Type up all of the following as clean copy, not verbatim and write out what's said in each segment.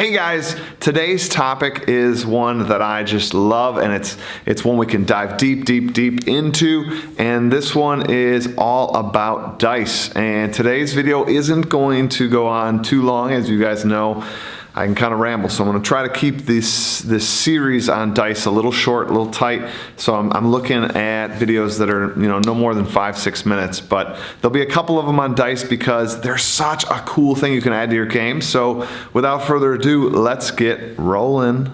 Hey guys, today's topic is one that I just love, and it's one we can dive deep into, and this one is all about dice. And today's video isn't going to go on too long. As you guys know, I can kind of ramble, so I'm going to try to keep this series on dice a little short, a little tight. So I'm looking at videos that are no more than 5-6 minutes, but there'll be a couple of them on dice because they're such a cool thing you can add to your game. So without further ado, let's get rolling.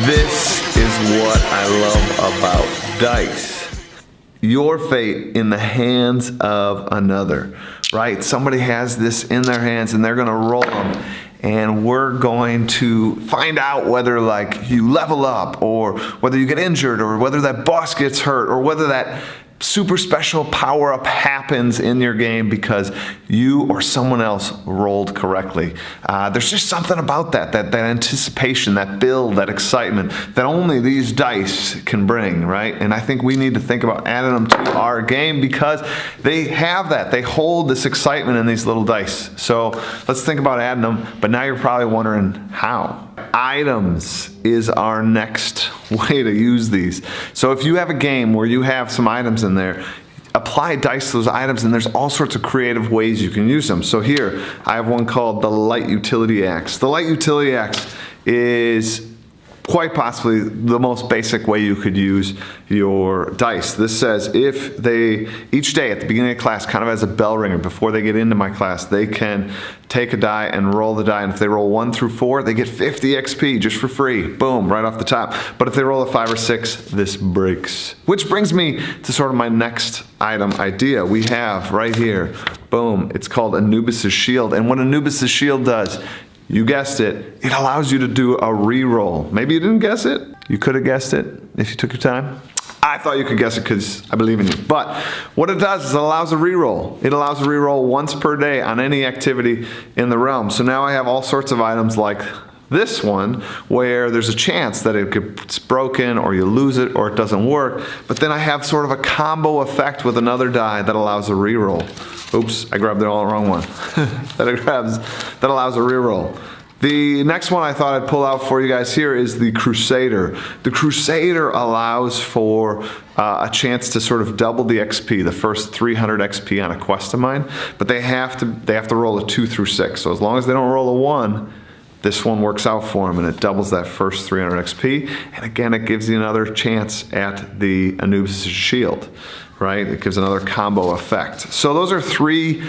This is what I love about dice. Your fate in the hands of another, right? Somebody has this in their hands and they're gonna roll them, and we're going to find out whether you level up, or whether you get injured, or whether that boss gets hurt, or whether that super special power-up happens in your game because you or someone else rolled correctly. There's just something about that anticipation, that build, that excitement that only these dice can bring, right? And I think we need to think about adding them to our game because they have that. They hold this excitement in these little dice. So let's think about adding them, but now you're probably wondering how. Items is our next way to use these. So if you have a game where you have some items in there, apply dice to those items, and there's all sorts of creative ways you can use them. So here I have one called the Light Utility Axe. The Light Utility Axe is quite possibly the most basic way you could use your dice. This says if they, each day at the beginning of class, kind of as a bell ringer before they get into my class, they can take a die and roll the die, and if they roll 1 through 4, they get 50 XP just for free. Boom, right off the top. But if they roll a 5 or 6, this breaks. Which brings me to sort of my next item idea. We have right here, boom, it's called Anubis' Shield, and what Anubis' Shield does, you guessed it, it allows you to do a re-roll. Maybe you didn't guess it. You could have guessed it if you took your time. I thought you could guess it because I believe in you. But what it does is it allows a re-roll. It allows a re-roll once per day on any activity in the realm. So now I have all sorts of items like this one where there's a chance that it's broken, or you lose it, or it doesn't work. But then I have sort of a combo effect with another die that allows a re-roll. Oops, I grabbed the wrong one. that allows a reroll. The next one I thought I'd pull out for you guys here is the Crusader. The Crusader allows for a chance to sort of double the XP, the first 300 XP on a quest of mine, but they have to roll a 2 through 6. So as long as they don't roll a 1, this one works out for them, and it doubles that first 300 XP. And again, it gives you another chance at the Anubis' Shield, right? It gives another combo effect. So those are 3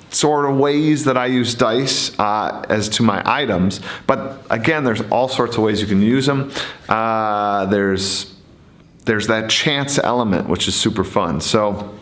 sort of ways that I use dice as to my items. But again, there's all sorts of ways you can use them. There's that chance element, which is super fun. So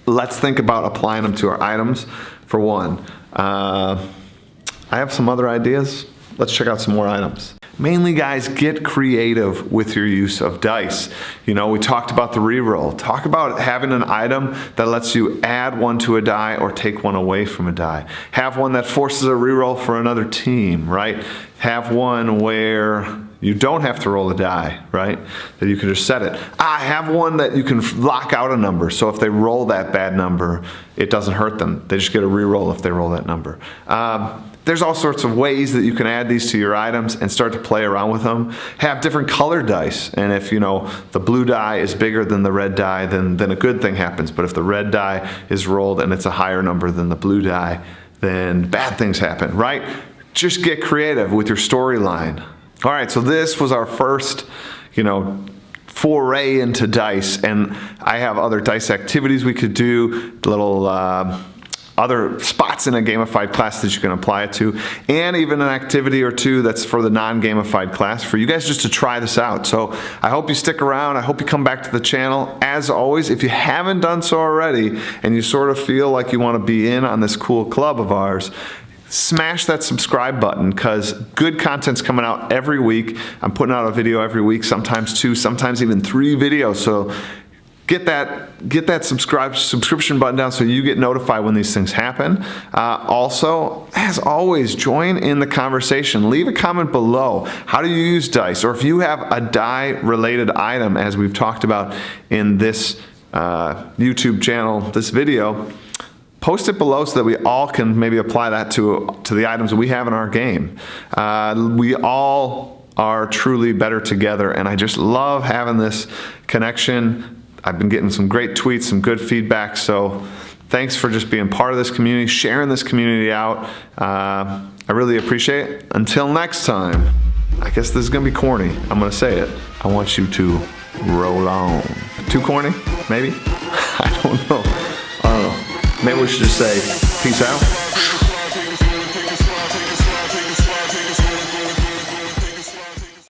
let's think about applying them to our items. For one, I have some other ideas. Let's check out some more items. Mainly, guys, get creative with your use of dice. We talked about the reroll. Talk about having an item that lets you add one to a die or take one away from a die. Have one that forces a reroll for another team, right? Have one where you don't have to roll a die, right? That you can just set it. Have one that you can lock out a number. So if they roll that bad number, it doesn't hurt them. They just get a reroll if they roll that number. There's all sorts of ways that you can add these to your items and start to play around with them. Have different colored dice, and if the blue die is bigger than the red die, then a good thing happens. But if the red die is rolled and it's a higher number than the blue die, then bad things happen, right? Just get creative with your storyline. All right, so this was our first, foray into dice, and I have other dice activities we could do, little other spots in a gamified class that you can apply it to, and even an activity or two that's for the non-gamified class for you guys just to try this out. So I hope you stick around. I hope you come back to the channel. As always, if you haven't done so already and you sort of feel like you want to be in on this cool club of ours, smash that subscribe button, because good content's coming out every week. I'm putting out a video every week, sometimes 2, sometimes even 3 videos. So get that subscription button down so you get notified when these things happen. Also, as always, join in the conversation. Leave a comment below. How do you use dice? Or if you have a die-related item, as we've talked about in this YouTube channel, this video, post it below so that we all can maybe apply that to the items that we have in our game. We all are truly better together, and I just love having this connection. I've been getting some great tweets, some good feedback, so thanks for just being part of this community, sharing this community out. I really appreciate it. Until next time, I guess this is going to be corny. I'm going to say it. I want you to roll on. Too corny? Maybe? I don't know. Maybe we should just say peace out.